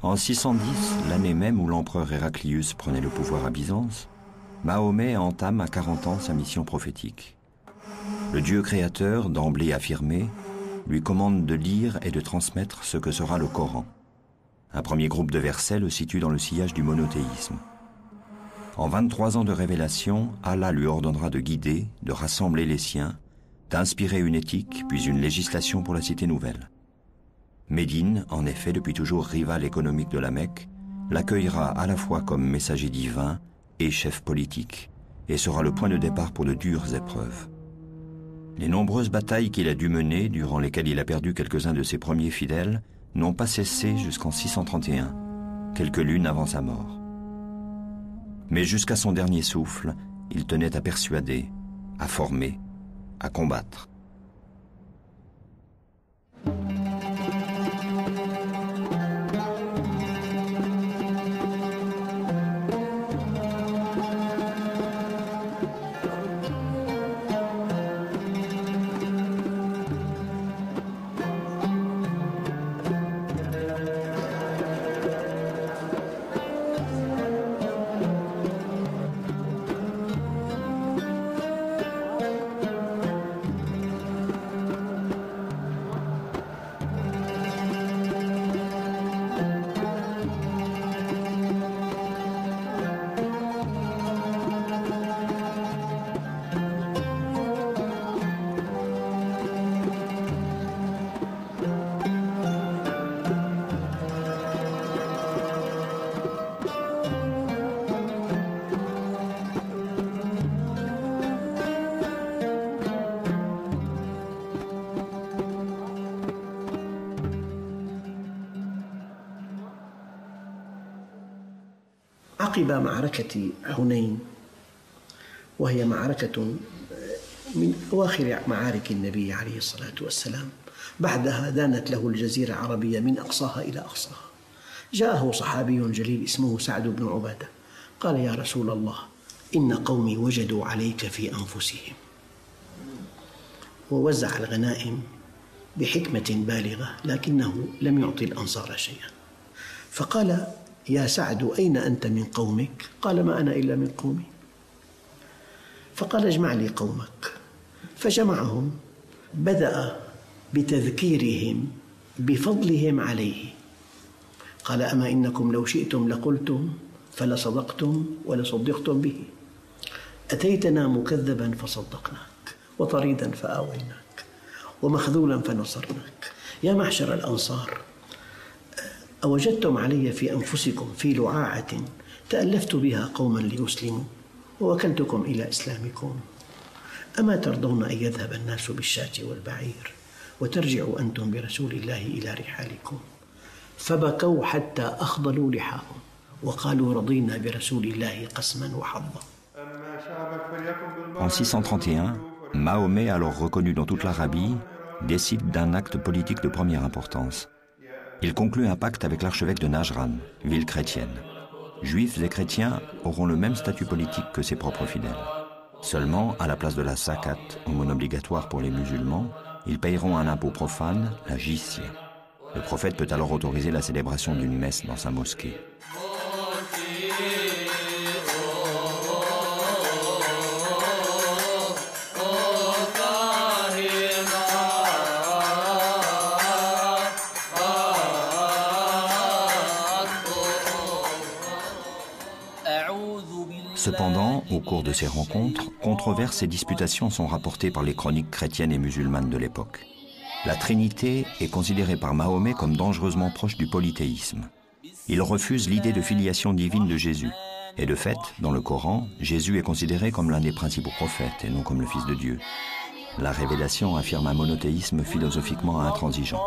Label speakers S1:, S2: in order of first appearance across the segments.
S1: En 610, l'année même où l'empereur Héraclius prenait le pouvoir à Byzance, Mahomet entame à 40 ans sa mission prophétique. Le Dieu créateur, d'emblée affirmé, lui commande de lire et de transmettre ce que sera le Coran. Un premier groupe de versets le situe dans le sillage du monothéisme. En 23 ans de révélation, Allah lui ordonnera de guider, de rassembler les siens, d'inspirer une éthique, puis une législation pour la cité nouvelle. Médine, en effet, depuis toujours rivale économique de la Mecque, l'accueillera à la fois comme messager divin et chef politique, et sera le point de départ pour de dures épreuves. Les nombreuses batailles qu'il a dû mener, durant lesquelles il a perdu quelques-uns de ses premiers fidèles, n'ont pas cessé jusqu'en 631, quelques lunes avant sa mort. Mais jusqu'à son dernier souffle, il tenait à persuader, à former, à combattre.
S2: عقب معركة حنين، وهي معركة من أواخر معارك النبي عليه الصلاة والسلام، بعدها دانت له الجزيرة العربية من أقصاها إلى أقصاها. جاءه صحابي جليل اسمه سعد بن عبادة، قال: يا رسول الله، إن قومي وجدوا عليك في أنفسهم. ووزع الغنائم بحكمة بالغة، لكنه لم يعطي الأنصار شيئا. فقال: يا سعد، أين أنت من قومك؟ قال: ما أنا إلا من قومي. فقال: اجمع لي قومك. فجمعهم، بدأ بتذكيرهم بفضلهم عليه. قال: أما إنكم لو شئتم لقلتم فلصدقتم ولصدقتم به. أتيتنا مكذبا فصدقناك، وطريدا فآويناك، ومخذولا فنصرناك. يا معشر الأنصار، أوجدتم علي في أنفسكم في لعاعة تألفت بها قوما ليسلموا ووكلتكم إلى إسلامكم، أما ترضون أن يذهب الناس بالشاة والبعير وترجعوا أنتم برسول الله إلى رحالكم؟ فبكوا حتى أخضلوا لحاهم وقالوا: رضينا برسول الله قسما وحظا.
S1: En 631, Mahomet, alors reconnu dans toute l'Arabie, décide d'un acte politique de première importance. Il conclut un pacte avec l'archevêque de Najran, ville chrétienne. Juifs et chrétiens auront le même statut politique que ses propres fidèles. Seulement, à la place de la zakat, aumône obligatoire pour les musulmans, ils paieront un impôt profane, la jizya. Le prophète peut alors autoriser la célébration d'une messe dans sa mosquée. Cependant, au cours de ces rencontres, controverses et disputations sont rapportées par les chroniques chrétiennes et musulmanes de l'époque. La Trinité est considérée par Mahomet comme dangereusement proche du polythéisme. Il refuse l'idée de filiation divine de Jésus. Et de fait, dans le Coran, Jésus est considéré comme l'un des principaux prophètes et non comme le Fils de Dieu. La révélation affirme un monothéisme philosophiquement intransigeant.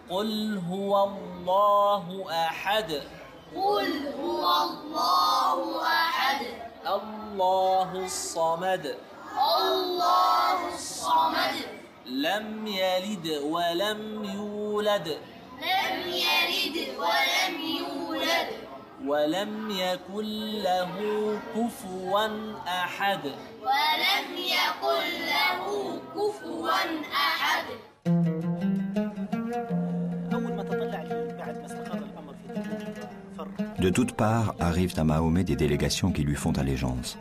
S3: قل هو الله أحد. قل هو الله أحد. الله الصمد. الله الصمد. لم يلد ولم يولد. لم يلد ولم يولد. ولم يكن له كفوا أحد. ولم يكن له كفوا أحد.
S1: De toutes parts arrivent à Mahomet des délégations qui lui font allégeance.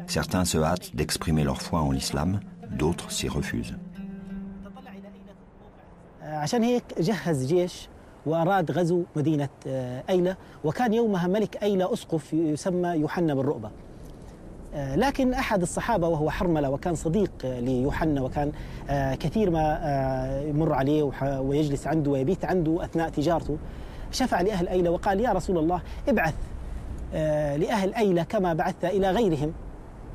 S1: Certains se hâtent d'exprimer leur foi en l'islam, d'autres s'y refusent.
S4: عشان هيك جهز جيش وأراد غزو مدينة أيلة، وكان يومها ملك أيلة أسقف يسمى يوحنا بن رؤبة. لكن أحد الصحابة وهو حرملة وكان صديق ليوحنا، وكان كثير ما يمر عليه ويجلس عنده ويبيت عنده أثناء تجارته، شفع لأهل أيلة وقال: يا رسول الله، ابعث لأهل أيلة كما بعثت إلى غيرهم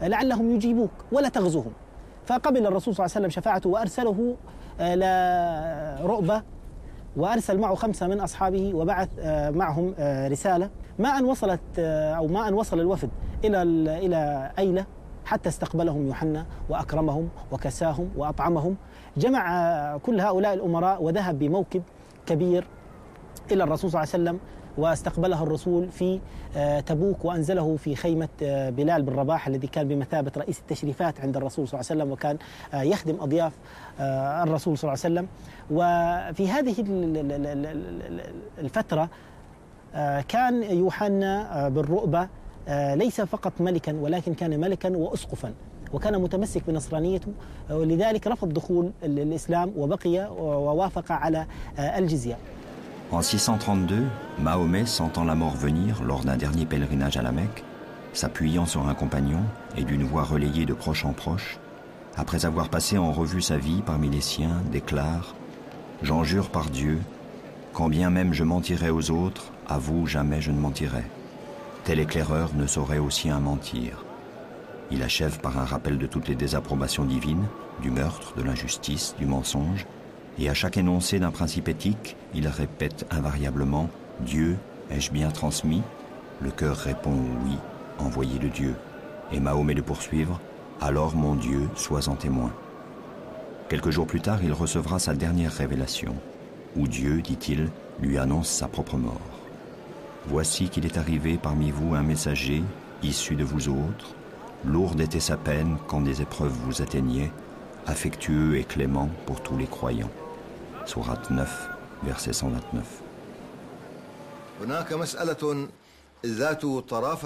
S4: لعلهم يجيبوك ولا تغزوهم. فقبل الرسول صلى الله عليه وسلم شفاعته وأرسله لرؤبة، وأرسل معه 5 من أصحابه وبعث معهم رسالة. ما أن وصل الوفد إلى أيلة حتى استقبلهم يوحنا وأكرمهم وكساهم وأطعمهم. جمع كل هؤلاء الأمراء وذهب بموكب كبير إلى الرسول صلى الله عليه وسلم، واستقبله الرسول في تبوك وأنزله في خيمة بلال بن رباح الذي كان بمثابة رئيس التشريفات عند الرسول صلى الله عليه وسلم، وكان يخدم أضياف الرسول صلى الله عليه وسلم. وفي هذه الفترة كان يوحنا بن رؤبة ليس فقط ملكا، ولكن كان ملكا وأسقفا، وكان متمسك بنصرانيته، ولذلك رفض دخول الإسلام وبقي ووافق على الجزية.
S1: En 632, Mahomet, sentant la mort venir lors d'un dernier pèlerinage à la Mecque, s'appuyant sur un compagnon et d'une voix relayée de proche en proche, après avoir passé en revue sa vie parmi les siens, déclare « J'en jure par Dieu, quand bien même je mentirais aux autres, à vous jamais je ne mentirai. Tel éclaireur ne saurait au sien mentir. » Il achève par un rappel de toutes les désapprobations divines, du meurtre, de l'injustice, du mensonge, et à chaque énoncé d'un principe éthique, il répète invariablement « Dieu, ai-je bien transmis ?» Le cœur répond « Oui, envoyé de Dieu ». Et Mahomet de poursuivre « Alors mon Dieu, sois en témoin ». Quelques jours plus tard, il recevra sa dernière révélation, où Dieu, dit-il, lui annonce sa propre mort. « Voici qu'il est arrivé parmi vous un messager, issu de vous autres. Lourde était sa peine quand des épreuves vous atteignaient, affectueux et clément pour tous les croyants. » Sourate 9, verset 129.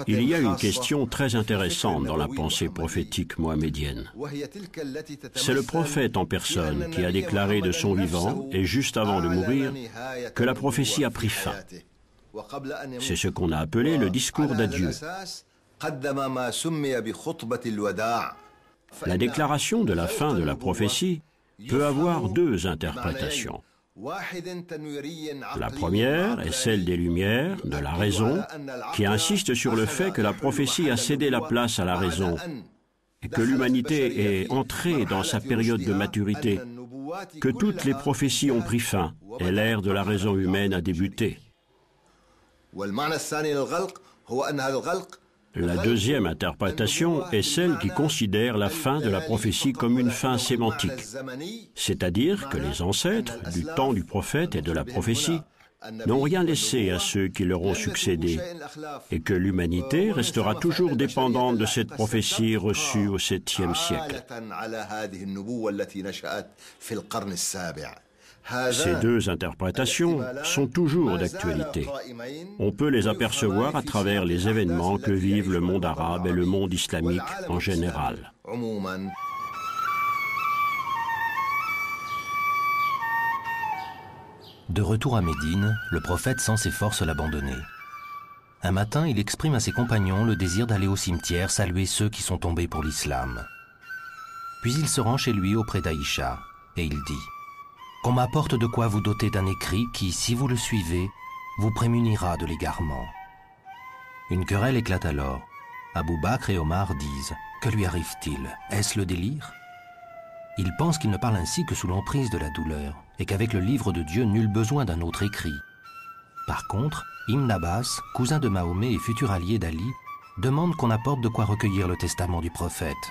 S5: Il y a une question très intéressante dans la pensée prophétique mohamédienne. C'est le prophète en personne qui a déclaré de son vivant, et juste avant de mourir, que la prophétie a pris fin. C'est ce qu'on a appelé le discours d'adieu. La déclaration de la fin de la prophétie peut avoir 2 interprétations. La première est celle des Lumières, de la raison, qui insiste sur le fait que la prophétie a cédé la place à la raison et que l'humanité est entrée dans sa période de maturité, que toutes les prophéties ont pris fin et l'ère de la raison humaine a débuté. La deuxième interprétation est celle qui considère la fin de la prophétie comme une fin sémantique, c'est-à-dire que les ancêtres du temps du prophète et de la prophétie n'ont rien laissé à ceux qui leur ont succédé et que l'humanité restera toujours dépendante de cette prophétie reçue au 7e siècle. Ces 2 interprétations sont toujours d'actualité. On peut les apercevoir à travers les événements que vivent le monde arabe et le monde islamique en général.
S6: De retour à Médine, le prophète sent ses forces l'abandonner. Un matin, il exprime à ses compagnons le désir d'aller au cimetière saluer ceux qui sont tombés pour l'islam. Puis il se rend chez lui auprès d'Aïcha et il dit: « Qu'on m'apporte de quoi vous doter d'un écrit qui, si vous le suivez, vous prémunira de l'égarement. » Une querelle éclate alors. Abou Bakr et Omar disent: « Que lui arrive-t-il? Est-ce le délire ?» Ils pensent qu'il ne parle ainsi que sous l'emprise de la douleur et qu'avec le livre de Dieu, nul besoin d'un autre écrit. Par contre, Ibn Abbas, cousin de Mahomet et futur allié d'Ali, demande qu'on apporte de quoi recueillir le testament du prophète.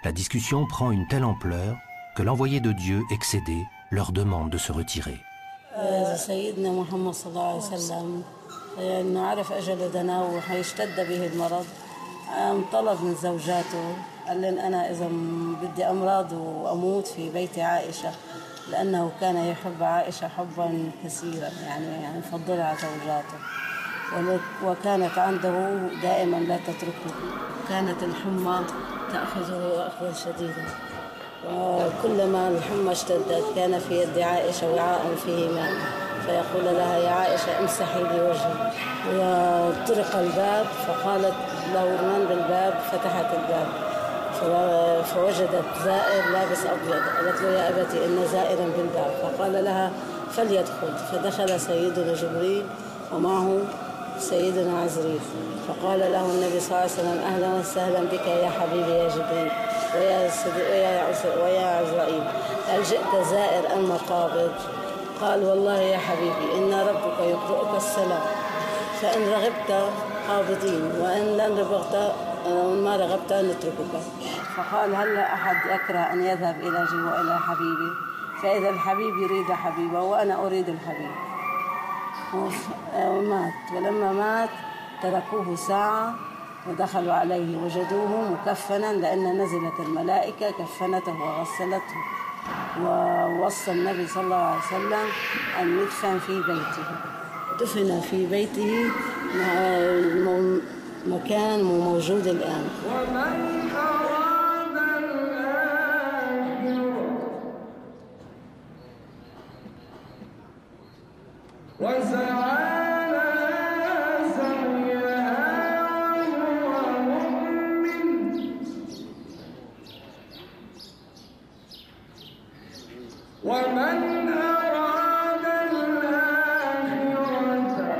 S6: La discussion prend une telle ampleur que l'envoyé de Dieu, excédé, leur demande de se retirer.
S7: سيدنا محمد صلى الله عليه وسلم إنه عرف أجل دنا وحيشتد به المرض طلب من زوجاته قال لن أنا إذا بدي أمراض وأموت في بيت عائشة لأنه كان يحب عائشة حبا كثيرا يعني يفضلها على زوجاته وكانت عنده دائما لا تتركه كانت الحمى تأخذه أخذا شديدا وكلما الحمى اشتدت كان في يد عائشة وعاء فيه ماء فيقول لها يا عائشة امسحي لي وجهي وطرق الباب فقالت له من بالباب فتحت الباب فوجدت زائر لابس أبيض قالت له يا أبتي إن زائرا بالباب فقال لها فليدخل فدخل سيدنا جبريل ومعه سيدنا عزريل فقال له النبي صلى الله عليه وسلم أهلا وسهلا بك يا حبيبي يا جبريل ويا عزرائيل هل جئت زائر أم قابض؟ قال والله يا حبيبي إن ربك يقرؤك السلام فإن رغبت قابضين وإن لم رغبت ما رغبت نتركك فقال هل أحد يكره أن يذهب إلى إلى حبيبي فإذا الحبيب يريد حبيبه وأنا أريد الحبيب ومات ولما مات تركوه ساعة ودخلوا عليه وجدوه مكفنا لأن نزلت الملائكة كفنته وغسلته ووصى النبي صلى الله عليه وسلم أن يدفن في بيته دفن في بيته مكان موجود الآن
S8: ومن أراد الآخرة وسعى لها سعيها وهو مؤمن فأولئك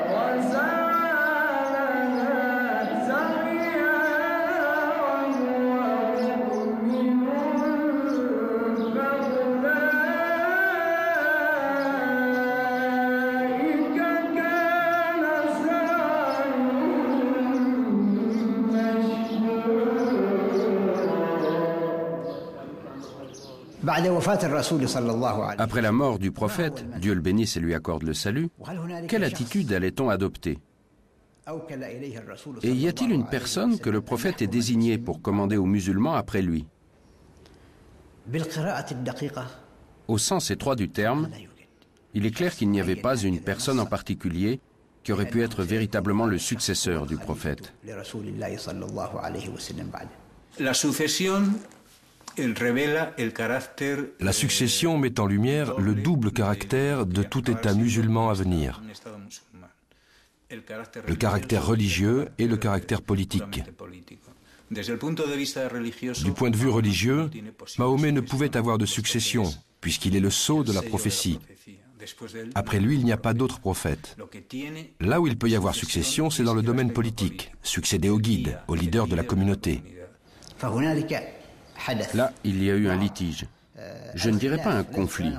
S8: كان سعيهم
S9: Après la mort du prophète, Dieu le bénisse et lui accorde le salut, quelle attitude allait-on adopter? Et y a-t-il une personne que le prophète ait désignée pour commander aux musulmans après lui? Au sens étroit du terme, il est clair qu'il n'y avait pas une personne en particulier qui aurait pu être véritablement le successeur du prophète.
S10: La succession met en lumière le double caractère de tout État musulman à venir, le caractère religieux et le caractère politique. Du point de vue religieux, Mahomet ne pouvait avoir de succession, puisqu'il est le sceau de la prophétie. Après lui, il n'y a pas d'autre prophète. Là où il peut y avoir succession, c'est dans le domaine politique, succéder au guide, au leader de la communauté.
S9: Là, il y a eu un litige. Je ne dirais pas un conflit.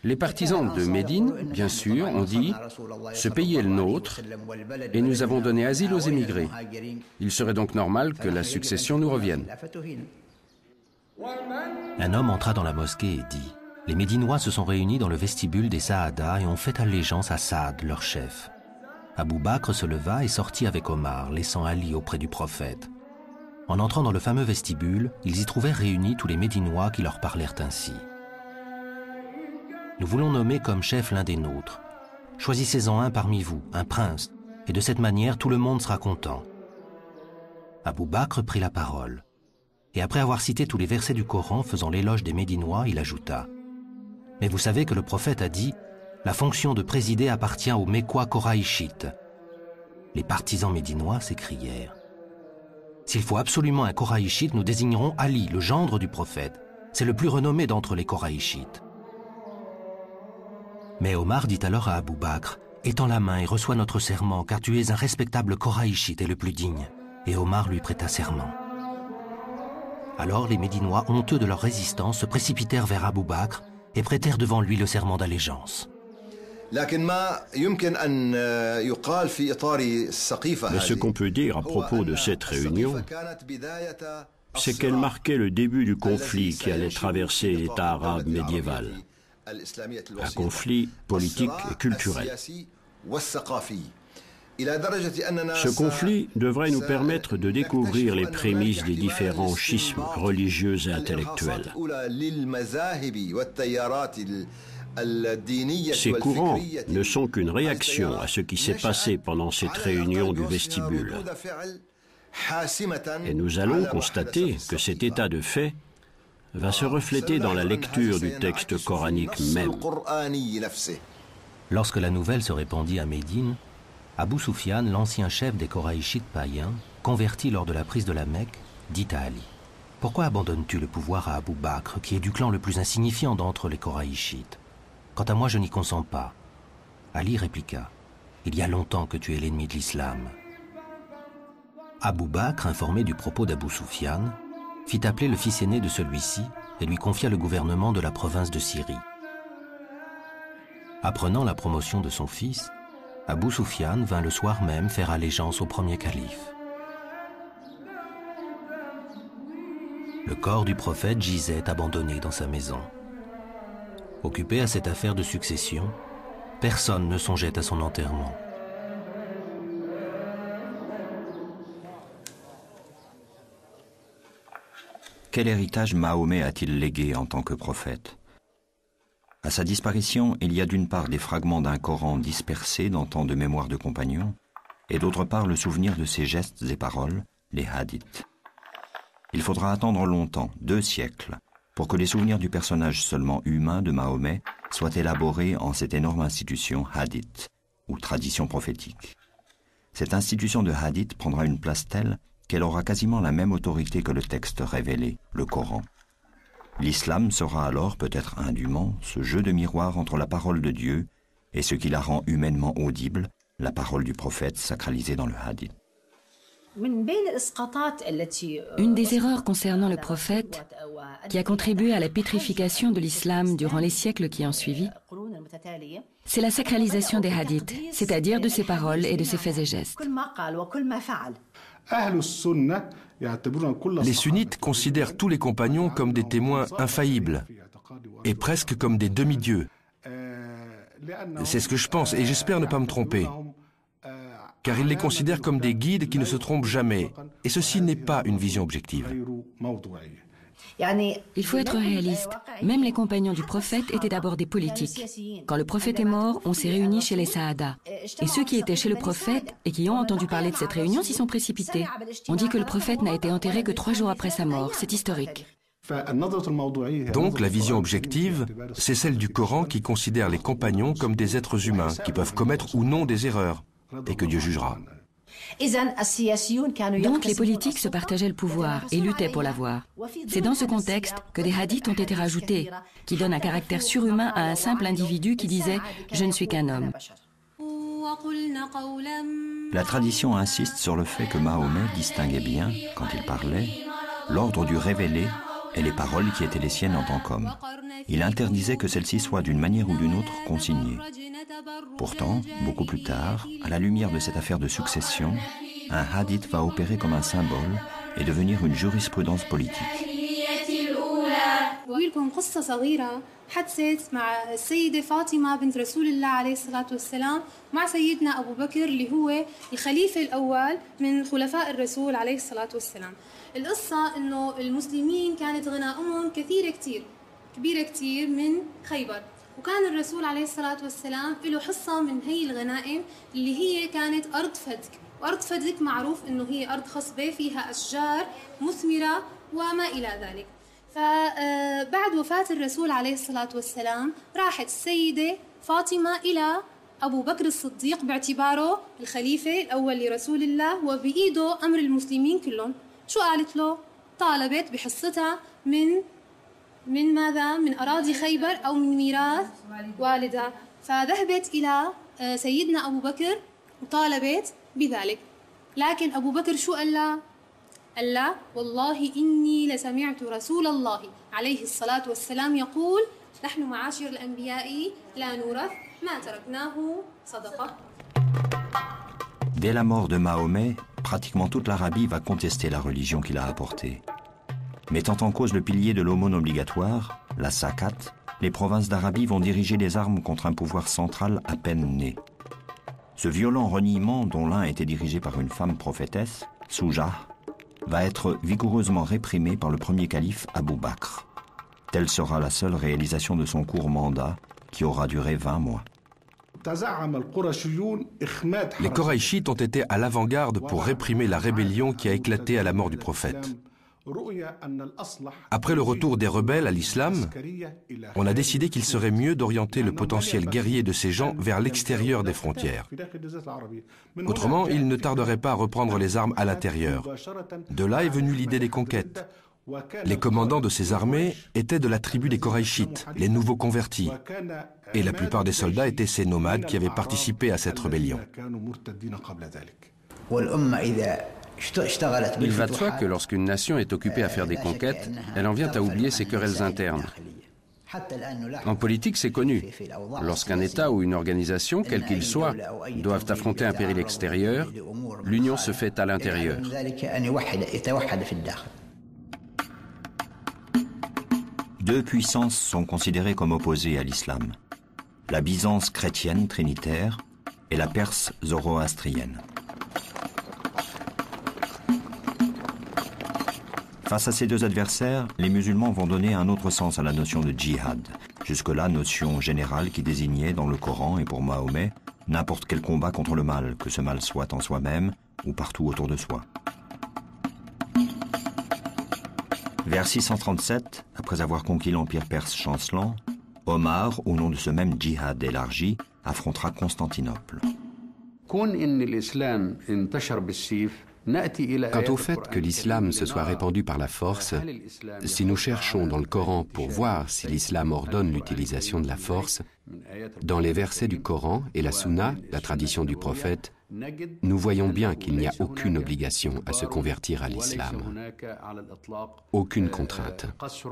S9: Les partisans de Médine, bien sûr, ont dit « Ce pays est le nôtre et nous avons donné asile aux émigrés. Il serait donc normal que la succession nous revienne. »
S6: Un homme entra dans la mosquée et dit « Les Médinois se sont réunis dans le vestibule des Saada et ont fait allégeance à Saad, leur chef. » Abou Bakr se leva et sortit avec Omar, laissant Ali auprès du prophète. En entrant dans le fameux vestibule, ils y trouvèrent réunis tous les Médinois qui leur parlèrent ainsi. « Nous voulons nommer comme chef l'un des nôtres. Choisissez-en un parmi vous, un prince, et de cette manière tout le monde sera content. » Abou Bakr prit la parole. Et après avoir cité tous les versets du Coran faisant l'éloge des Médinois, il ajouta « Mais vous savez que le prophète a dit « La fonction de présider appartient aux Mécois Koraïchites. » Les partisans médinois s'écrièrent « S'il faut absolument un Koraïchite, nous désignerons Ali, le gendre du prophète. C'est le plus renommé d'entre les Koraïchites. » Mais Omar dit alors à Abou Bakr « Étends la main et reçois notre serment, car tu es un respectable Koraïchite et le plus digne. » Et Omar lui prêta serment. Alors les Médinois, honteux de leur résistance, se précipitèrent vers Abou Bakr et prêtèrent devant lui le serment d'allégeance.
S5: Mais
S9: ce qu'on peut dire à propos de cette réunion, c'est qu'elle marquait le début du conflit qui allait traverser l'État arabe médiéval.
S5: un conflit politique et culturel. Ce conflit devrait nous permettre de découvrir les prémices des différents schismes religieux et intellectuels. Ces courants ne sont qu'une réaction à ce qui s'est passé pendant cette réunion du vestibule. Et nous allons constater que cet état de fait va se refléter dans la lecture du texte coranique même.
S6: Lorsque la nouvelle se répandit à Médine, Abu Sufyan, l'ancien chef des Koraïchites païens, converti lors de la prise de la Mecque, dit à Ali: « Pourquoi abandonnes-tu le pouvoir à Abu Bakr, qui est du clan le plus insignifiant d'entre les Koraïchites? Quant à moi, je n'y consens pas. » Ali répliqua: « Il y a longtemps que tu es l'ennemi de l'islam. » Abu Bakr, informé du propos d'Abu Sufyan, fit appeler le fils aîné de celui-ci et lui confia le gouvernement de la province de Syrie. Apprenant la promotion de son fils, Abu Sufyan vint le soir même faire allégeance au premier calife. Le corps du prophète gisait abandonné dans sa maison. Occupé à cette affaire de succession, personne ne songeait à son enterrement.
S1: Quel héritage Mahomet a-t-il légué en tant que prophète? À sa disparition, il y a d'une part des fragments d'un Coran dispersés dans tant de mémoires de compagnons, et d'autre part le souvenir de ses gestes et paroles, les hadiths. Il faudra attendre longtemps, 2 siècles, pour que les souvenirs du personnage seulement humain de Mahomet soient élaborés en cette énorme institution hadith, ou tradition prophétique. Cette institution de hadith prendra une place telle qu'elle aura quasiment la même autorité que le texte révélé, le Coran. L'islam sera alors, peut-être indûment, ce jeu de miroir entre la parole de Dieu et ce qui la rend humainement audible, la parole du prophète sacralisée dans le hadith.
S11: Une des erreurs concernant le prophète qui a contribué à la pétrification de l'islam durant les siècles qui ont suivi, c'est la sacralisation des hadiths, c'est-à-dire de ses paroles et de ses faits et gestes.
S10: Les sunnites considèrent tous les compagnons comme des témoins infaillibles et presque comme des demi-dieux. C'est ce que je pense et j'espère ne pas me tromper, car ils les considèrent comme des guides qui ne se trompent jamais, et ceci n'est pas une vision objective.
S11: Il faut être réaliste. Même les compagnons du prophète étaient d'abord des politiques. Quand le prophète est mort, on s'est réunis chez les Saada. Et ceux qui étaient chez le prophète et qui ont entendu parler de cette réunion s'y sont précipités. On dit que le prophète n'a été enterré que 3 jours après sa mort. C'est historique.
S10: Donc la vision objective, c'est celle du Coran qui considère les compagnons comme des êtres humains qui peuvent commettre ou non des erreurs et que Dieu jugera.
S11: Donc les politiques se partageaient le pouvoir et luttaient pour l'avoir. C'est dans ce contexte que des hadiths ont été rajoutés, qui donnent un caractère surhumain à un simple individu qui disait « Je ne suis qu'un homme ».
S1: La tradition insiste sur le fait que Mahomet distinguait bien, quand il parlait, l'ordre du révélé et les paroles qui étaient les siennes en tant qu'homme. Il interdisait que celles-ci soient d'une manière ou d'une autre consignées. Pourtant, beaucoup plus tard, à la lumière de cette affaire de succession, un hadith va opérer comme un symbole et devenir une jurisprudence politique.
S12: بقول لكم قصة صغيرة حدثت مع السيدة فاطمة بنت رسول الله عليه الصلاة والسلام مع سيدنا أبو بكر اللي هو الخليفة الأول من خلفاء الرسول عليه الصلاة والسلام. القصة إنه المسلمين كانت غنائمهم كبيرة كتير من خيبر، وكان الرسول عليه الصلاة والسلام له حصة من هي الغنائم اللي هي كانت أرض فدك، وأرض فدك معروف إنه هي أرض خصبة فيها أشجار مثمرة وما إلى ذلك. فبعد وفاة الرسول عليه الصلاة والسلام راحت السيدة فاطمة إلى أبو بكر الصديق باعتباره الخليفة الأول لرسول الله وبإيده أمر المسلمين كلهم. شو قالت له؟ طالبت بحصتها من ماذا؟ من أراضي خيبر أو من ميراث والدها. فذهبت إلى سيدنا أبو بكر وطالبت بذلك. لكن أبو بكر شو قال لها؟ قال لا والله إني لسمعت رسول الله عليه الصلاة والسلام يقول نحن معاشر الأنبياء لا نورث ما تركناه صدقة.
S1: Dès la mort de Mahomet, pratiquement toute l'Arabie va contester la religion qu'il a apportée. Mettant en cause le pilier de l'aumône obligatoire, la zakat, les provinces d'Arabie vont diriger les armes contre un pouvoir central à peine né. Ce violent reniement, dont l'un était dirigé par une femme prophétesse, Soujah, va être vigoureusement réprimé par le premier calife Abou Bakr. Telle sera la seule réalisation de son court mandat, qui aura duré 20 mois.
S10: Les Koraïchites ont été à l'avant-garde pour réprimer la rébellion qui a éclaté à la mort du prophète. Après le retour des rebelles à l'islam, on a décidé qu'il serait mieux d'orienter le potentiel guerrier de ces gens vers l'extérieur des frontières. Autrement, ils ne tarderaient pas à reprendre les armes à l'intérieur. De là est venue l'idée des conquêtes. Les commandants de ces armées étaient de la tribu des Koraïchites, les nouveaux convertis. Et la plupart des soldats étaient ces nomades qui avaient participé à cette rébellion.
S9: Il va de soi que lorsqu'une nation est occupée à faire des conquêtes, elle en vient à oublier ses querelles internes. En politique, c'est connu. Lorsqu'un État ou une organisation, quel qu'il soit, doivent affronter un péril extérieur, l'union se fait à l'intérieur.
S1: Deux puissances sont considérées comme opposées à l'islam. La Byzance chrétienne trinitaire et la Perse zoroastrienne. Face à ces deux adversaires, les musulmans vont donner un autre sens à la notion de djihad. Jusque-là, notion générale qui désignait dans le Coran et pour Mahomet n'importe quel combat contre le mal, que ce mal soit en soi-même ou partout autour de soi. Vers 637, après avoir conquis l'empire perse chancelant, Omar, au nom de ce même djihad élargi, affrontera Constantinople.
S9: Quant au fait que l'islam se soit répandu par la force, si nous cherchons dans le Coran pour voir si l'islam ordonne l'utilisation de la force, dans les versets du Coran et la Sunna, la tradition du prophète, nous voyons bien qu'il n'y a aucune obligation à se convertir à l'islam. Aucune contrainte.
S6: Quand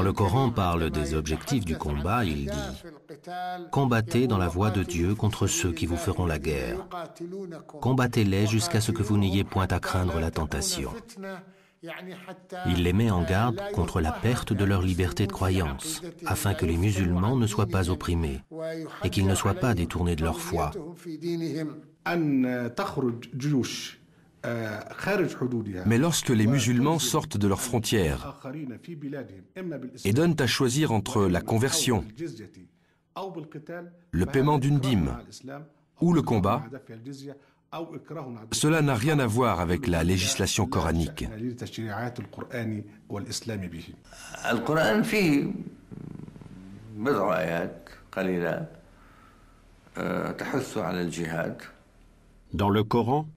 S6: le Coran parle des objectifs du combat, il dit « Combattez dans la voie de Dieu contre ceux qui vous feront la guerre. Combattez-les jusqu'à ce que vous n'ayez point à craindre la tentation. » Il les met en garde contre la perte de leur liberté de croyance, afin que les musulmans ne soient pas opprimés et qu'ils ne soient pas détournés de leur foi.
S10: Mais lorsque les musulmans sortent de leurs frontières et donnent à choisir entre la conversion, le paiement d'une dîme ou le combat, cela n'a rien à voir avec la législation coranique.
S5: Dans le Coran,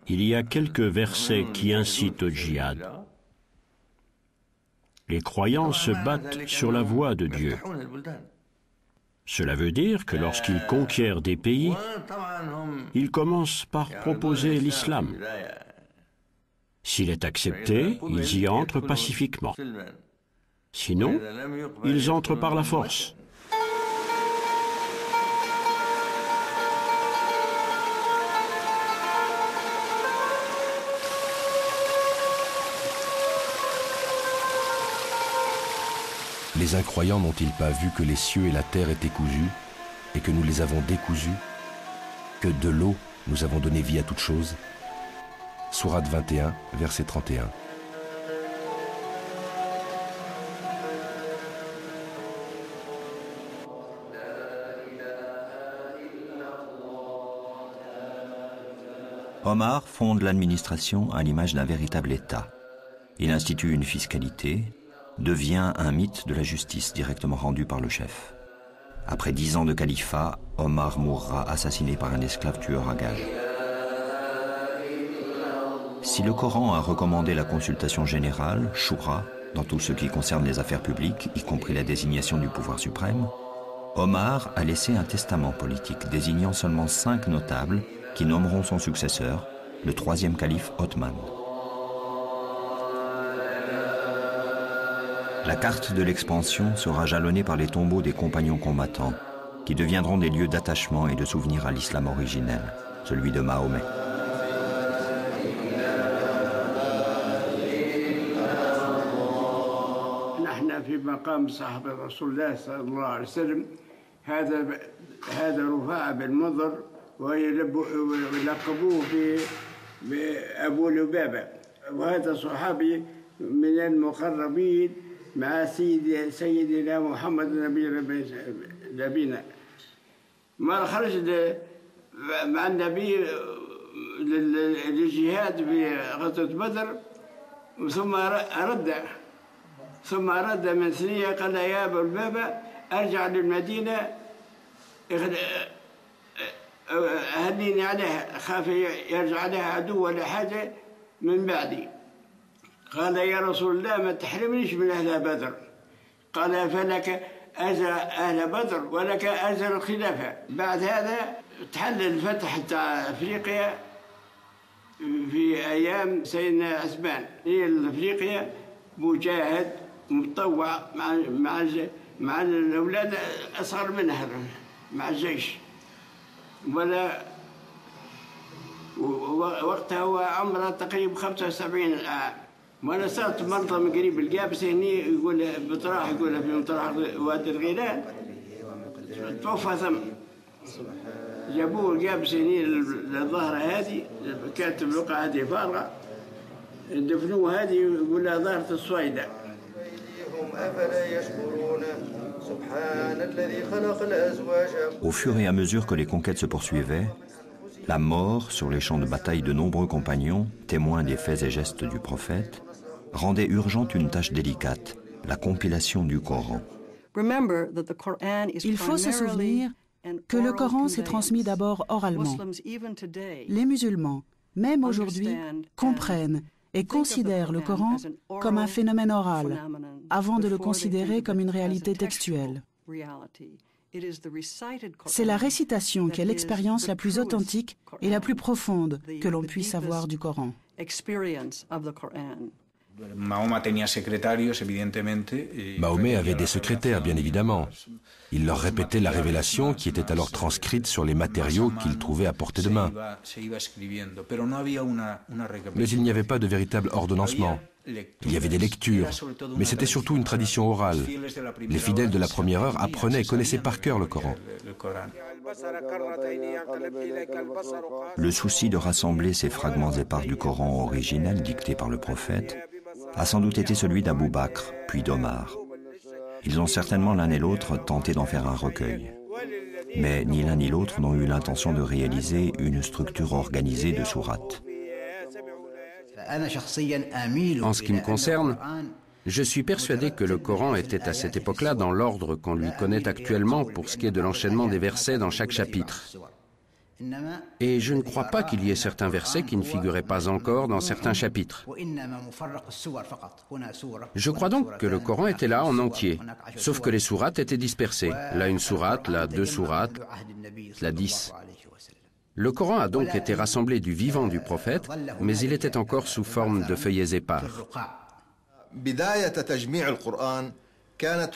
S5: il y a quelques versets qui incitent au djihad. Les croyants se battent sur la voie de Dieu. Cela veut dire que lorsqu'ils conquièrent des pays, ils commencent par proposer l'islam. S'il est accepté, ils y entrent pacifiquement. Sinon, ils entrent par la force.
S10: Les incroyants n'ont-ils pas vu que les cieux et la terre étaient cousus, et que nous les avons décousus, que de l'eau nous avons donné vie à toute chose? Sourate 21, verset 31.
S1: Omar fonde l'administration à l'image d'un véritable État. Il institue une fiscalité, devient un mythe de la justice directement rendu par le chef. Après 10 ans de califat, Omar mourra assassiné par un esclave tueur à gages. Si le Coran a recommandé la consultation générale, Shura, dans tout ce qui concerne les affaires publiques, y compris la désignation du pouvoir suprême, Omar a laissé un testament politique désignant seulement 5 notables qui nommeront son successeur, le 3e calife Othman. La carte de l'expansion sera jalonnée par les tombeaux des compagnons combattants, qui deviendront des lieux d'attachement et de souvenir à l'islam originel, celui de Mahomet.
S13: مقام صحابة رسول الله صلى الله عليه وسلم هذا رفاعة بن منذر ولقبوه بأبو لبابة، وهذا صحابي من المقربين مع سيدنا محمد نبينا. ما خرج مع النبي للجهاد في غزوة بدر، ثم رد من ثنية قال يا أبو لبابة أرجع للمدينة أهنيني عليها، خاف يرجع عليها عدو ولا حاجة من بعدي. قال يا رسول الله ما تحرمنيش من أهل بدر. قال فلك أجر أهل بدر ولك أجر الخلافة. بعد هذا تحل الفتح تاع أفريقيا في أيام سيدنا عثمان. هي أفريقيا مجاهد متطوع مع الأولاد أصغر منها مع الجيش، ولا وقتها هو عمره تقريبا 75 عام. وانا صرت مرضى من قريب القابس هني يقول بطراح، يقول في مطرح وادي الغيلان، توفى ثم. جابوه القابس هني للظهرة هذه، كانت البقعة هذه فارغة، دفنوه هذه يقول لها ظهرة الصويدة.
S1: Au fur et à mesure que les conquêtes se poursuivaient, la mort sur les champs de bataille de nombreux compagnons, témoins des faits et gestes du prophète, rendait urgente une tâche délicate, la compilation du Coran.
S14: Il faut se souvenir que le Coran s'est transmis d'abord oralement. Les musulmans, même aujourd'hui, comprennent et considèrent le Coran comme un phénomène oral, avant de le considérer comme une réalité textuelle. C'est la récitation qui est l'expérience la plus authentique et la plus profonde que l'on puisse avoir du Coran.
S10: Mahomet avait des secrétaires, bien évidemment. Il leur répétait la révélation qui était alors transcrite sur les matériaux qu'il trouvait à portée de main. Mais il n'y avait pas de véritable ordonnancement. Il y avait des lectures, mais c'était surtout une tradition orale. Les fidèles de la première heure apprenaient et connaissaient par cœur le Coran.
S1: Le souci de rassembler ces fragments épars du Coran originel dicté par le prophète a sans doute été celui d'Abou Bakr, puis d'Omar. Ils ont certainement l'un et l'autre tenté d'en faire un recueil. Mais ni l'un ni l'autre n'ont eu l'intention de réaliser une structure organisée de sourates.
S9: En ce qui me concerne, je suis persuadé que le Coran était à cette époque-là dans l'ordre qu'on lui connaît actuellement pour ce qui est de l'enchaînement des versets dans chaque chapitre. Et je ne crois pas qu'il y ait certains versets qui ne figuraient pas encore dans certains chapitres. Je crois donc que le Coran était là en entier, sauf que les sourates étaient dispersées. Là une sourate, là 2 sourates, là 10. Le Coran a donc été rassemblé du vivant du prophète, mais il était encore sous forme de feuillets épars.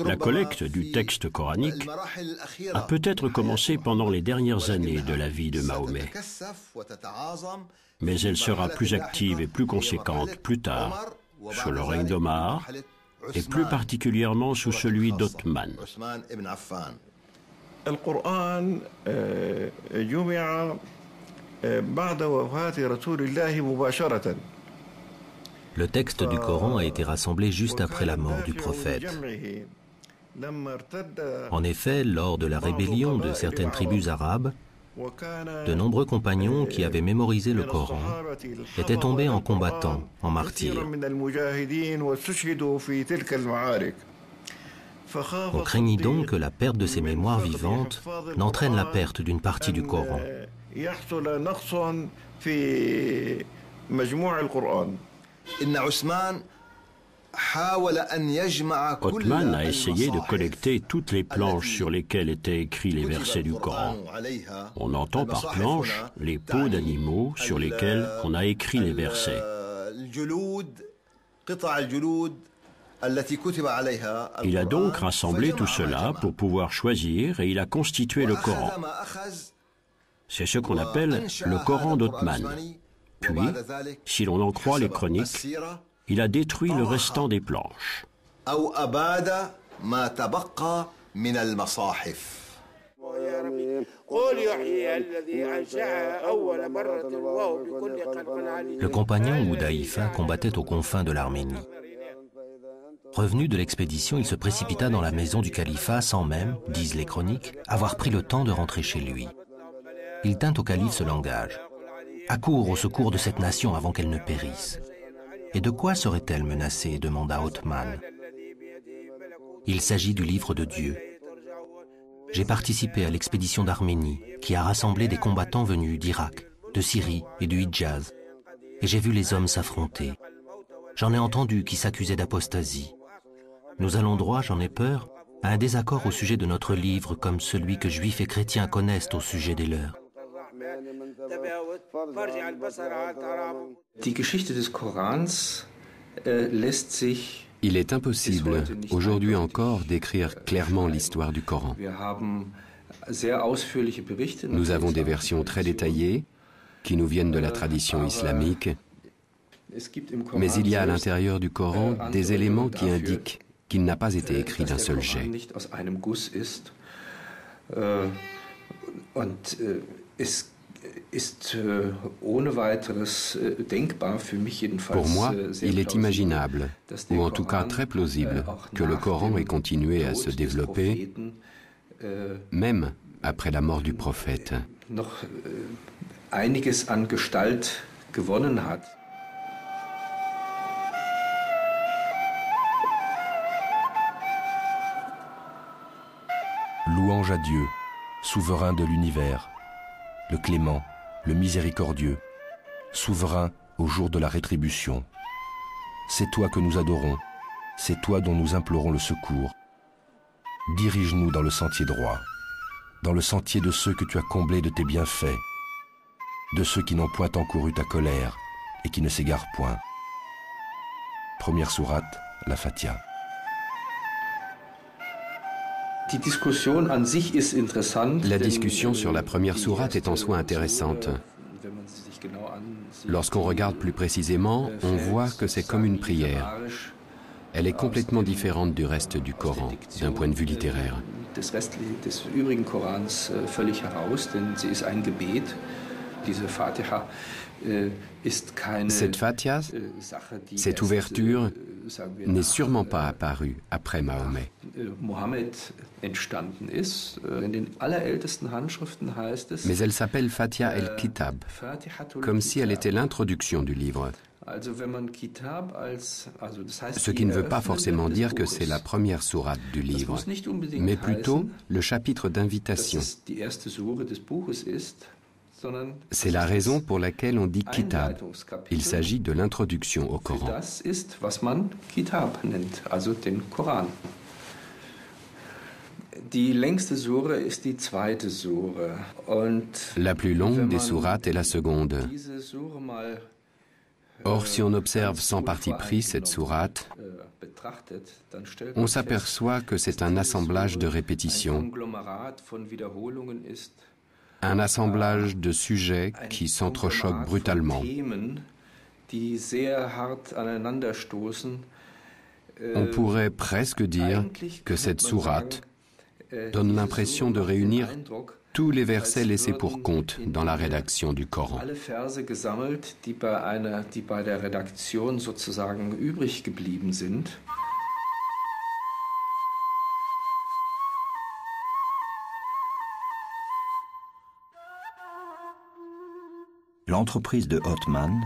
S5: La collecte du texte coranique a peut-être commencé pendant les dernières années de la vie de Mahomet, mais elle sera plus active et plus conséquente plus tard, sous le règne d'Omar, et plus particulièrement sous celui d'Othman.
S6: Le texte du Coran a été rassemblé juste après la mort du prophète. En effet, lors de la rébellion de certaines tribus arabes, de nombreux compagnons qui avaient mémorisé le Coran étaient tombés en combattant, en martyrs. On craignit donc que la perte de ces mémoires vivantes n'entraîne la perte d'une partie du Coran.
S5: Othman a essayé de collecter toutes les planches sur lesquelles étaient écrits les versets du Coran. On entend par planches les peaux d'animaux sur lesquelles on a écrit les versets. Il a donc rassemblé tout cela pour pouvoir choisir et il a constitué le Coran. C'est ce qu'on appelle le Coran d'Othman. Puis, si l'on en croit les chroniques, il a détruit le restant des planches.
S6: Le compagnon Hudhaïfa combattait aux confins de l'Arménie. Revenu de l'expédition, il se précipita dans la maison du califat sans même, disent les chroniques, avoir pris le temps de rentrer chez lui. Il tint au calife ce langage. « Accours au secours de cette nation avant qu'elle ne périsse. » Et de quoi serait-elle menacée demanda Othman. Il s'agit du livre de Dieu. J'ai participé à l'expédition d'Arménie qui a rassemblé des combattants venus d'Irak, de Syrie et du Hidjaz. Et j'ai vu les hommes s'affronter. J'en ai entendu qui s'accusaient d'apostasie. Nous allons droit, j'en ai peur, à un désaccord au sujet de notre livre comme celui que juifs et chrétiens connaissent au sujet des leurs.
S9: Il est impossible, aujourd'hui encore, d'écrire clairement l'histoire du Coran. Nous avons des versions très détaillées qui nous viennent de la tradition islamique, mais il y a à l'intérieur du Coran des éléments qui indiquent qu'il n'a pas été écrit d'un seul jet. Pour moi, il est imaginable, ou en tout cas très plausible, que le Coran ait continué à se développer, même après la mort du prophète.
S10: Louange à Dieu, souverain de l'univers, le clément, le miséricordieux, souverain au jour de la rétribution. C'est toi que nous adorons, c'est toi dont nous implorons le secours. Dirige-nous dans le sentier droit, dans le sentier de ceux que tu as comblés de tes bienfaits, de ceux qui n'ont point encouru ta colère et qui ne s'égarent point. Première sourate, la Fatiha.
S9: La discussion sur la première sourate est en soi intéressante. Lorsqu'on regarde plus précisément, on voit que c'est comme une prière. Elle est complètement différente du reste du Coran, d'un point de vue littéraire. Cette Fatiha, cette ouverture, n'est sûrement pas apparue après Mahomet. Mais elle s'appelle Fatiha el-Kitab, comme si elle était l'introduction du livre. Ce qui ne veut pas forcément dire que c'est la première sourate du livre, mais plutôt le chapitre d'invitation. C'est la raison pour laquelle on dit Kitab. Il s'agit de l'introduction au Coran. La plus longue des sourates est la seconde. Or, si on observe sans parti pris cette sourate, on s'aperçoit que c'est un assemblage de répétitions, un assemblage de sujets qui s'entrechoquent brutalement. On pourrait presque dire que cette sourate donne l'impression de réunir tous les versets laissés pour compte dans la rédaction du Coran.
S1: L'entreprise de Othman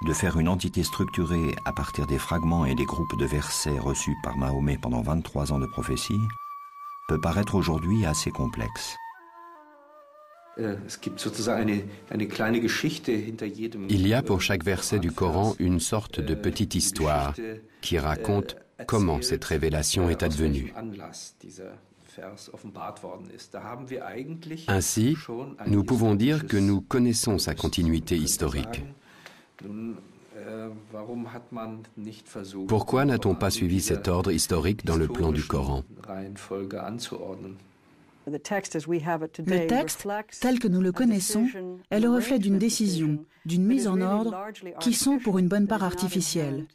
S1: de faire une entité structurée à partir des fragments et des groupes de versets reçus par Mahomet pendant 23 ans de prophétie peut paraître aujourd'hui assez complexe.
S9: Il y a pour chaque verset du Coran une sorte de petite histoire qui raconte comment cette révélation est advenue. Ainsi, nous pouvons dire que nous connaissons sa continuité historique. Pourquoi n'a-t-on pas suivi cet ordre historique dans le plan du Coran ?
S14: Le texte, tel que nous le connaissons, est le reflet d'une décision, d'une mise en ordre, qui sont pour une bonne part artificielles.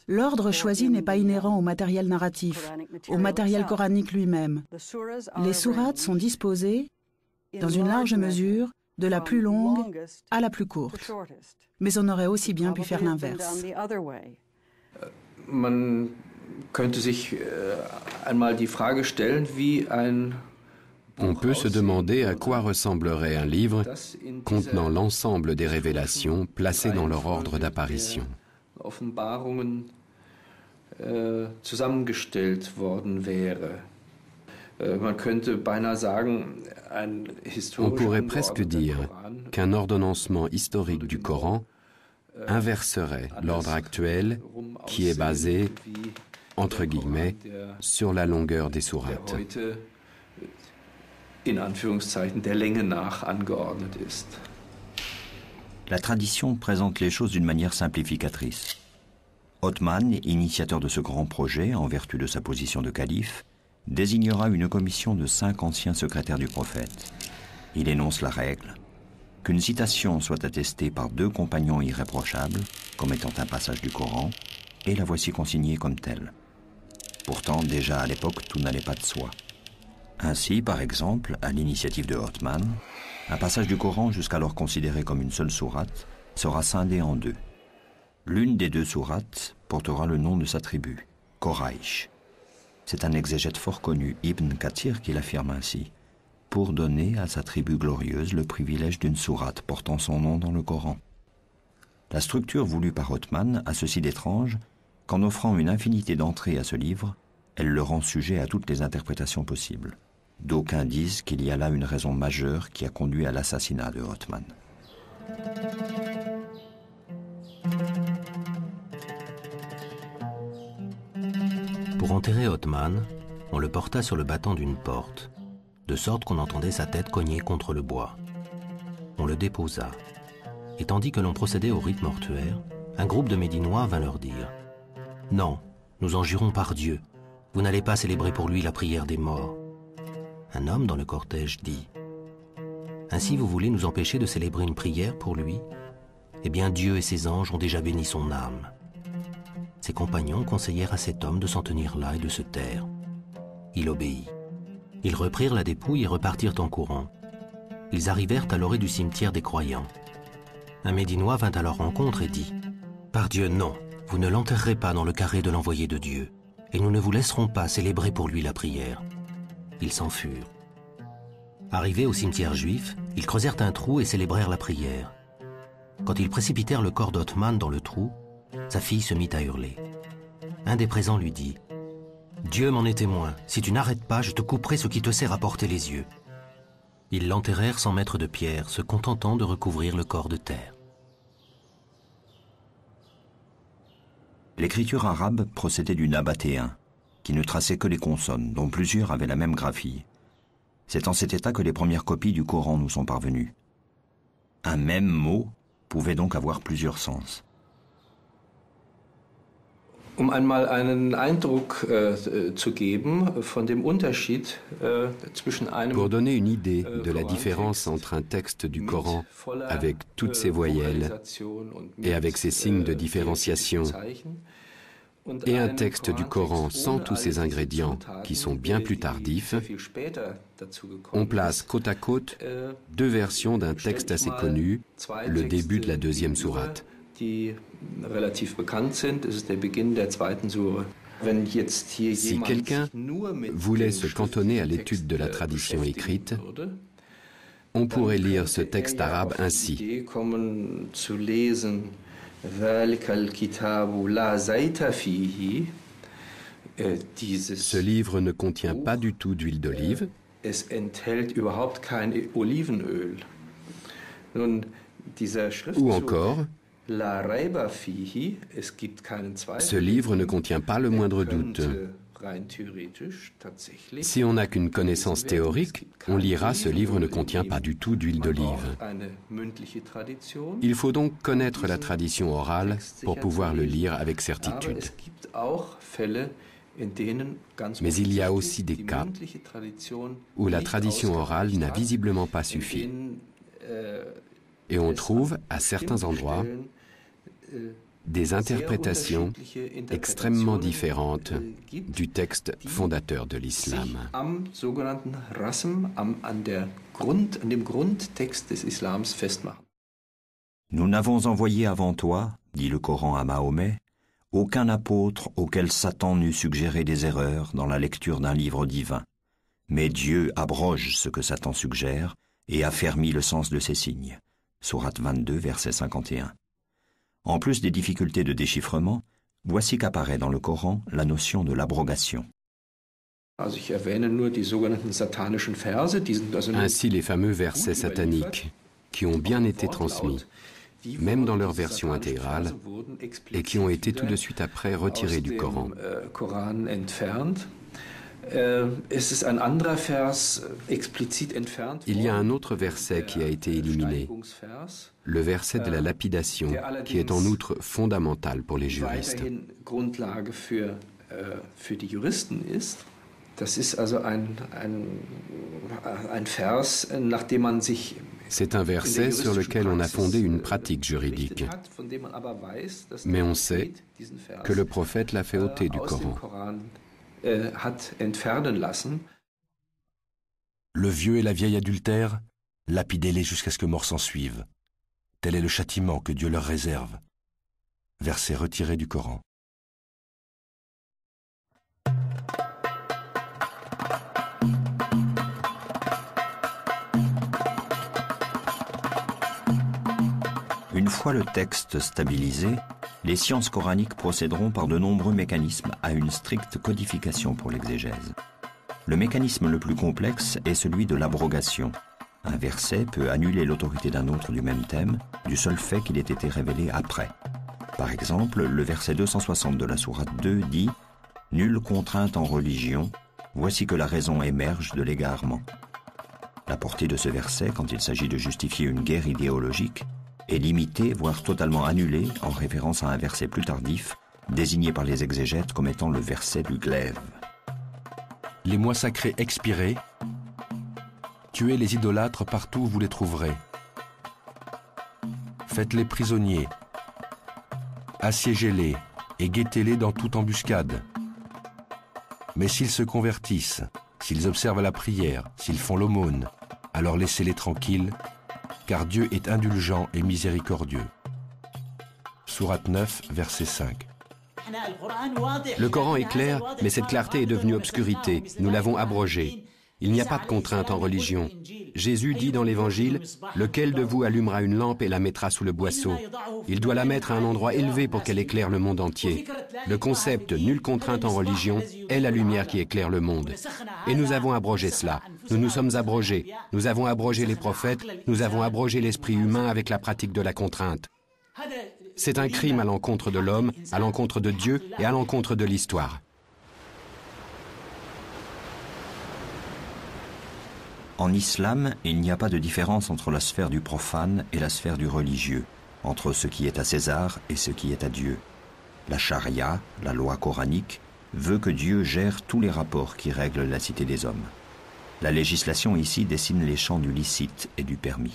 S14: L'ordre choisi n'est pas inhérent au matériel narratif, au matériel coranique lui-même. Les sourates sont disposées, dans une large mesure, de la plus longue à la plus courte. Mais on aurait aussi bien pu faire l'inverse.
S15: Man könnte sich einmal die Frage stellen, wie ein
S9: On peut se demander à quoi ressemblerait un livre contenant l'ensemble des révélations placées dans leur ordre d'apparition.
S15: Offenbarungen zusammengestellt worden wäre. Man könnte beinahe sagen, ein
S9: On pourrait presque dire qu'un ordonnancement historique du Coran inverserait l'ordre actuel qui est basé, entre guillemets, sur la longueur des sourates.
S15: In Anführungszeichen der Länge nach angeordnet ist.
S1: La tradition présente les choses d'une manière simplificatrice. Othman, initiateur de ce grand projet en vertu de sa position de calife, désignera une commission de 5 anciens secrétaires du prophète. Il énonce la règle qu'une citation soit attestée par 2 compagnons irréprochables, comme étant un passage du Coran, et la voici consignée comme telle. Pourtant, déjà à l'époque, tout n'allait pas de soi. Ainsi, par exemple, à l'initiative de Othman, un passage du Coran jusqu'alors considéré comme une seule sourate sera scindé en 2. L'une des 2 sourates portera le nom de sa tribu, Quraysh. C'est un exégète fort connu, Ibn Kathir, qui l'affirme ainsi, pour donner à sa tribu glorieuse le privilège d'une sourate portant son nom dans le Coran. La structure voulue par Othman a ceci d'étrange qu'en offrant une infinité d'entrées à ce livre, elle le rend sujet à toutes les interprétations possibles. D'aucuns disent qu'il y a là une raison majeure qui a conduit à l'assassinat de Othman.
S6: Pour enterrer Othman, on le porta sur le battant d'une porte, de sorte qu'on entendait sa tête cogner contre le bois. On le déposa, et tandis que l'on procédait au rite mortuaire, un groupe de Médinois vint leur dire « Non, nous en jurons par Dieu, vous n'allez pas célébrer pour lui la prière des morts. » Un homme dans le cortège dit « Ainsi vous voulez nous empêcher de célébrer une prière pour lui? Eh bien Dieu et ses anges ont déjà béni son âme. » Ses compagnons conseillèrent à cet homme de s'en tenir là et de se taire. Il obéit. Ils reprirent la dépouille et repartirent en courant. Ils arrivèrent à l'orée du cimetière des croyants. Un Médinois vint à leur rencontre et dit « Par Dieu, non, vous ne l'enterrerez pas dans le carré de l'envoyé de Dieu, et nous ne vous laisserons pas célébrer pour lui la prière. » Ils s'en furent. Arrivés au cimetière juif, ils creusèrent un trou et célébrèrent la prière. Quand ils précipitèrent le corps d'Othman dans le trou, sa fille se mit à hurler. Un des présents lui dit « Dieu m'en est témoin, si tu n'arrêtes pas, je te couperai ce qui te sert à porter les yeux. » Ils l'enterrèrent sans mettre de pierre, se contentant de recouvrir le corps de terre.
S1: L'écriture arabe procédait du nabatéen, qui ne traçait que les consonnes, dont plusieurs avaient la même graphie. C'est en cet état que les premières copies du Coran nous sont parvenues. Un même mot pouvait donc avoir plusieurs sens.
S15: Einmal einen Eindruck zu geben von dem Unterschied zwischen einem
S9: Pour donner une idée de la différence entre un texte du Coran avec toutes ses voyelles et avec ses signes de différenciation et un texte du Coran sans tous ces ingrédients qui sont bien plus tardifs, on place côte à côte 2 versions d'un texte assez connu, le début de la 2e sourate. Si quelqu'un voulait se cantonner à l'étude de la tradition écrite, on pourrait lire ce texte arabe ainsi. Ce livre ne contient pas du tout d'huile d'olive. Ou encore, ce livre ne contient pas le moindre doute. Si on n'a qu'une connaissance théorique, on lira ce livre ne contient pas du tout d'huile d'olive. Il faut donc connaître la tradition orale pour pouvoir le lire avec certitude. Mais il y a aussi des cas où la tradition orale n'a visiblement pas suffi. Et on trouve, à certains endroits, des interprétations extrêmement différentes du texte fondateur de l'islam.
S1: Nous n'avons envoyé avant toi, dit le Coran à Mahomet, aucun apôtre auquel Satan n'eût suggéré des erreurs dans la lecture d'un livre divin. Mais Dieu abroge ce que Satan suggère et affermit le sens de ses signes. Sourate 22, verset 51. En plus des difficultés de déchiffrement, voici qu'apparaît dans le Coran la notion de l'abrogation.
S9: Ainsi les fameux versets sataniques qui ont bien été transmis, même dans leur version intégrale, et qui ont été tout de suite après retirés du Coran. Il y a un autre verset qui a été éliminé, le verset de la lapidation, qui est en outre fondamental pour les juristes. C'est un verset sur lequel on a fondé une pratique juridique. Mais on sait que le prophète l'a fait ôter du Coran.
S10: Le vieux et la vieille adultère, lapidez-les jusqu'à ce que mort s'en suive. Tel est le châtiment que Dieu leur réserve. Verset retiré du Coran.
S1: Une fois le texte stabilisé, les sciences coraniques procéderont par de nombreux mécanismes à une stricte codification pour l'exégèse. Le mécanisme le plus complexe est celui de l'abrogation. Un verset peut annuler l'autorité d'un autre du même thème, du seul fait qu'il ait été révélé après. Par exemple, le verset 260 de la sourate 2 dit « Nulle contrainte en religion, voici que la raison émerge de l'égarement ». La portée de ce verset, quand il s'agit de justifier une guerre idéologique, est limitée, voire totalement annulée, en référence à un verset plus tardif, désigné par les exégètes comme étant le verset du glaive.
S10: Les mois sacrés expirés, tuez les idolâtres partout où vous les trouverez. Faites-les prisonniers, assiégez-les et guettez-les dans toute embuscade. Mais s'ils se convertissent, s'ils observent la prière, s'ils font l'aumône, alors laissez-les tranquilles, car Dieu est indulgent et miséricordieux. Sourate 9, verset 5.
S5: Le Coran est clair, mais cette clarté est devenue obscurité. Nous l'avons abrogé. Il n'y a pas de contrainte en religion. Jésus dit dans l'Évangile, « Lequel de vous allumera une lampe et la mettra sous le boisseau ? Il doit la mettre à un endroit élevé pour qu'elle éclaire le monde entier. » Le concept « nulle contrainte en religion » est la lumière qui éclaire le monde. Et nous avons abrogé cela. Nous nous sommes abrogés. Nous avons abrogé les prophètes. Nous avons abrogé l'esprit humain avec la pratique de la contrainte. C'est un crime à l'encontre de l'homme, à l'encontre de Dieu et à l'encontre de l'histoire.
S1: En islam, il n'y a pas de différence entre la sphère du profane et la sphère du religieux, entre ce qui est à César et ce qui est à Dieu. La charia, la loi coranique, veut que Dieu gère tous les rapports qui règlent la cité des hommes. La législation ici dessine les champs du licite et du permis.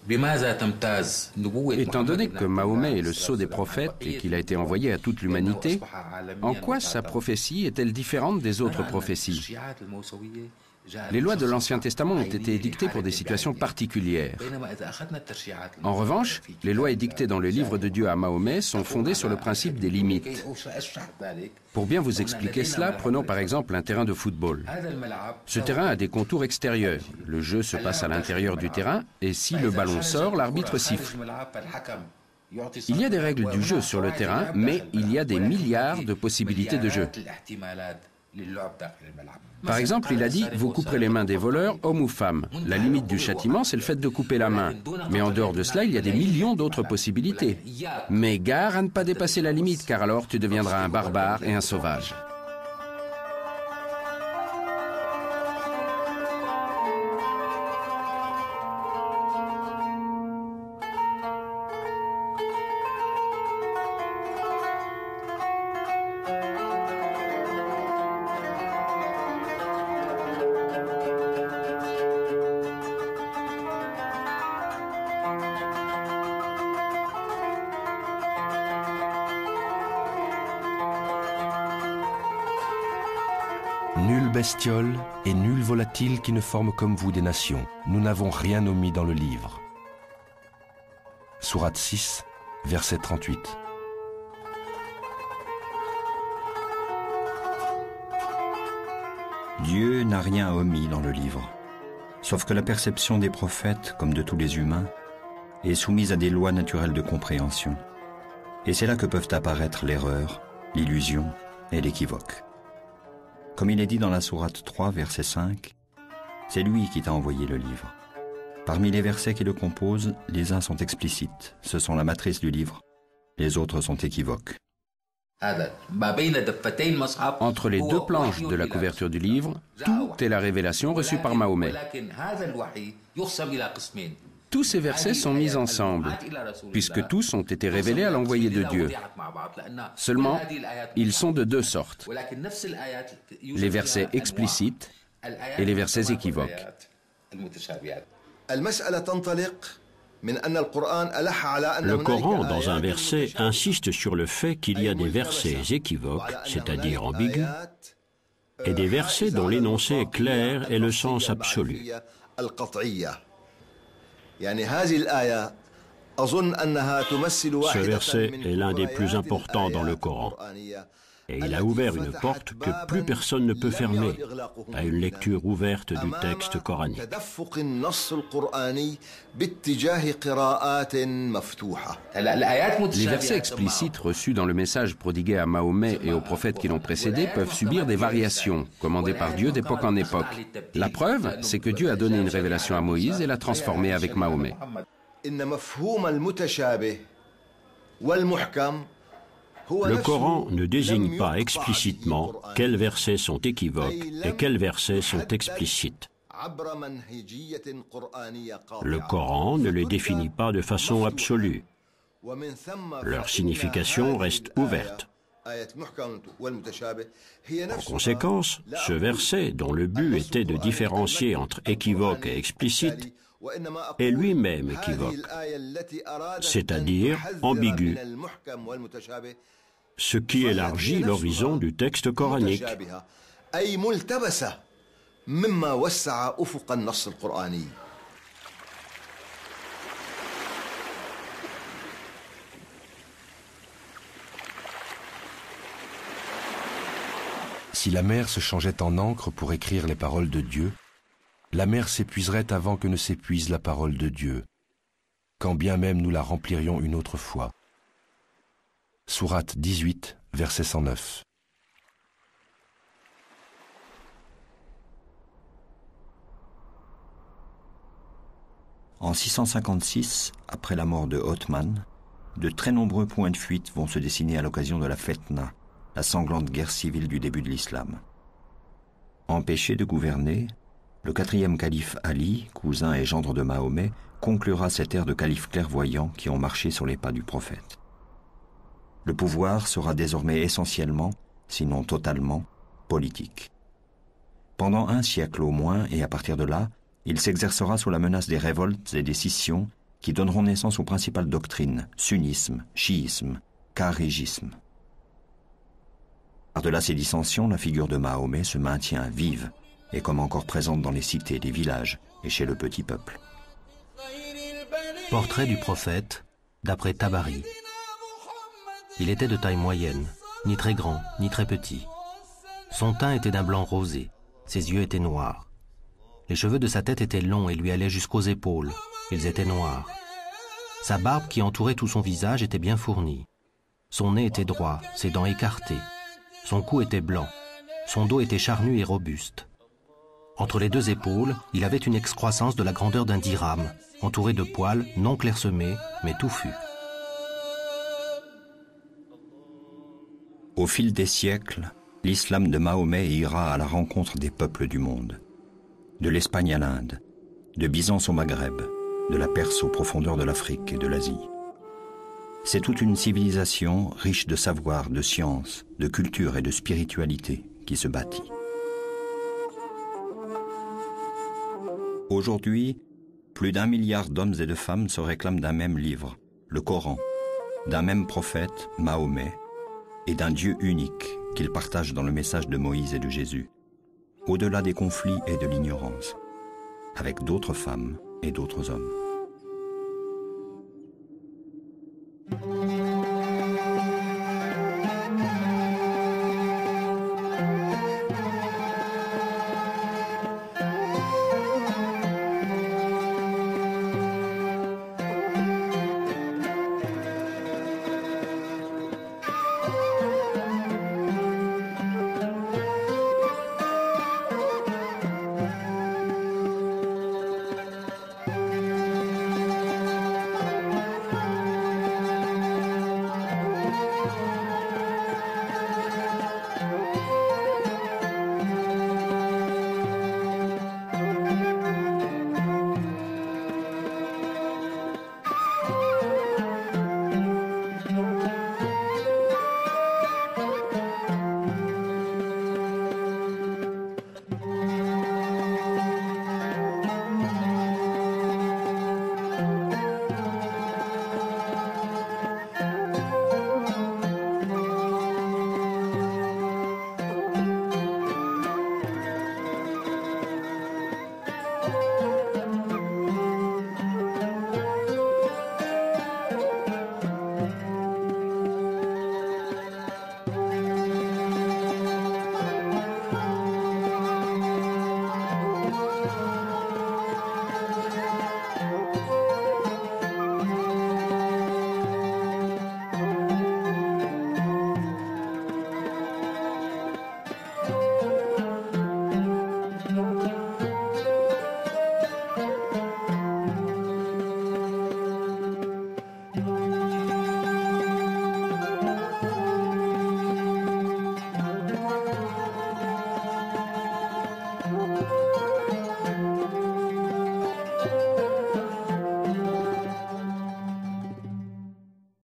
S9: Étant donné que Mahomet est le sceau des prophètes et qu'il a été envoyé à toute l'humanité, en quoi sa prophétie est-elle différente des autres prophéties ? Les lois de l'Ancien Testament ont été édictées pour des situations particulières. En revanche, les lois édictées dans le livre de Dieu à Mahomet sont fondées sur le principe des limites. Pour bien vous expliquer cela, prenons par exemple un terrain de football. Ce terrain a des contours extérieurs. Le jeu se passe à l'intérieur du terrain et si le ballon sort, l'arbitre siffle. Il y a des règles du jeu sur le terrain, mais il y a des milliards de possibilités de jeu. Par exemple, il a dit « Vous couperez les mains des voleurs, hommes ou femmes ». La limite du châtiment, c'est le fait de couper la main. Mais en dehors de cela, il y a des millions d'autres possibilités. Mais gare à ne pas dépasser la limite, car alors tu deviendras un barbare et un sauvage.
S10: Nulle bestiole et nul volatile qui ne forme comme vous des nations. Nous n'avons rien omis dans le livre. Sourate 6, verset 38.
S1: Dieu n'a rien omis dans le livre, sauf que la perception des prophètes, comme de tous les humains, est soumise à des lois naturelles de compréhension. Et c'est là que peuvent apparaître l'erreur, l'illusion et l'équivoque. Comme il est dit dans la sourate 3, verset 5, c'est lui qui t'a envoyé le livre. Parmi les versets qui le composent, les uns sont explicites, ce sont la matrice du livre, les autres sont équivoques.
S9: Entre les deux planches de la couverture du livre, tout est la révélation reçue par Mahomet. Tous ces versets sont mis ensemble, puisque tous ont été révélés à l'envoyé de Dieu. Seulement, ils sont de deux sortes, les versets explicites et les versets équivoques.
S5: Le Coran, dans un verset, insiste sur le fait qu'il y a des versets équivoques, c'est-à-dire ambigus, et des versets dont l'énoncé est clair et le sens absolu. Ce verset est l'un des plus importants dans le Coran. Et il a ouvert une porte que plus personne ne peut fermer à une lecture ouverte du texte coranique.
S9: Les versets explicites reçus dans le message prodigué à Mahomet et aux prophètes qui l'ont précédé peuvent subir des variations, commandées par Dieu d'époque en époque. La preuve, c'est que Dieu a donné une révélation à Moïse et l'a transformée avec Mahomet.
S5: Le Coran ne désigne pas explicitement quels versets sont équivoques et quels versets sont explicites. Le Coran ne les définit pas de façon absolue. Leur signification reste ouverte. En conséquence, ce verset, dont le but était de différencier entre équivoque et explicite, est lui-même équivoque, c'est-à-dire ambigu, ce qui élargit l'horizon du texte coranique.
S10: Si la mer se changeait en encre pour écrire les paroles de Dieu, la mer s'épuiserait avant que ne s'épuise la parole de Dieu, quand bien même nous la remplirions une autre fois. Sourate 18, verset 109.
S1: En 656, après la mort de Othman, de très nombreux points de fuite vont se dessiner à l'occasion de la Fetna, la sanglante guerre civile du début de l'islam. Empêché de gouverner, le quatrième calife Ali, cousin et gendre de Mahomet, conclura cette ère de califes clairvoyants qui ont marché sur les pas du prophète. Le pouvoir sera désormais essentiellement, sinon totalement, politique. Pendant un siècle au moins, et à partir de là, il s'exercera sous la menace des révoltes et des scissions qui donneront naissance aux principales doctrines, sunnisme, chiisme, kharidjisme. Par-delà ces dissensions, la figure de Mahomet se maintient vive et comme encore présente dans les cités, les villages et chez le petit peuple.
S6: Portrait du prophète, d'après Tabari. Il était de taille moyenne, ni très grand, ni très petit. Son teint était d'un blanc rosé, ses yeux étaient noirs. Les cheveux de sa tête étaient longs et lui allaient jusqu'aux épaules, ils étaient noirs. Sa barbe qui entourait tout son visage était bien fournie. Son nez était droit, ses dents écartées. Son cou était blanc, son dos était charnu et robuste. Entre les deux épaules, il avait une excroissance de la grandeur d'un dirham, entouré de poils non clairsemés, mais touffus.
S1: Au fil des siècles, l'islam de Mahomet ira à la rencontre des peuples du monde. De l'Espagne à l'Inde, de Byzance au Maghreb, de la Perse aux profondeurs de l'Afrique et de l'Asie. C'est toute une civilisation riche de savoir, de science, de culture et de spiritualité qui se bâtit. Aujourd'hui, plus d'1 milliard d'hommes et de femmes se réclament d'un même livre, le Coran, d'un même prophète, Mahomet, et d'un Dieu unique qu'ils partagent dans le message de Moïse et de Jésus. au-delà des conflits et de l'ignorance, avec d'autres femmes et d'autres hommes.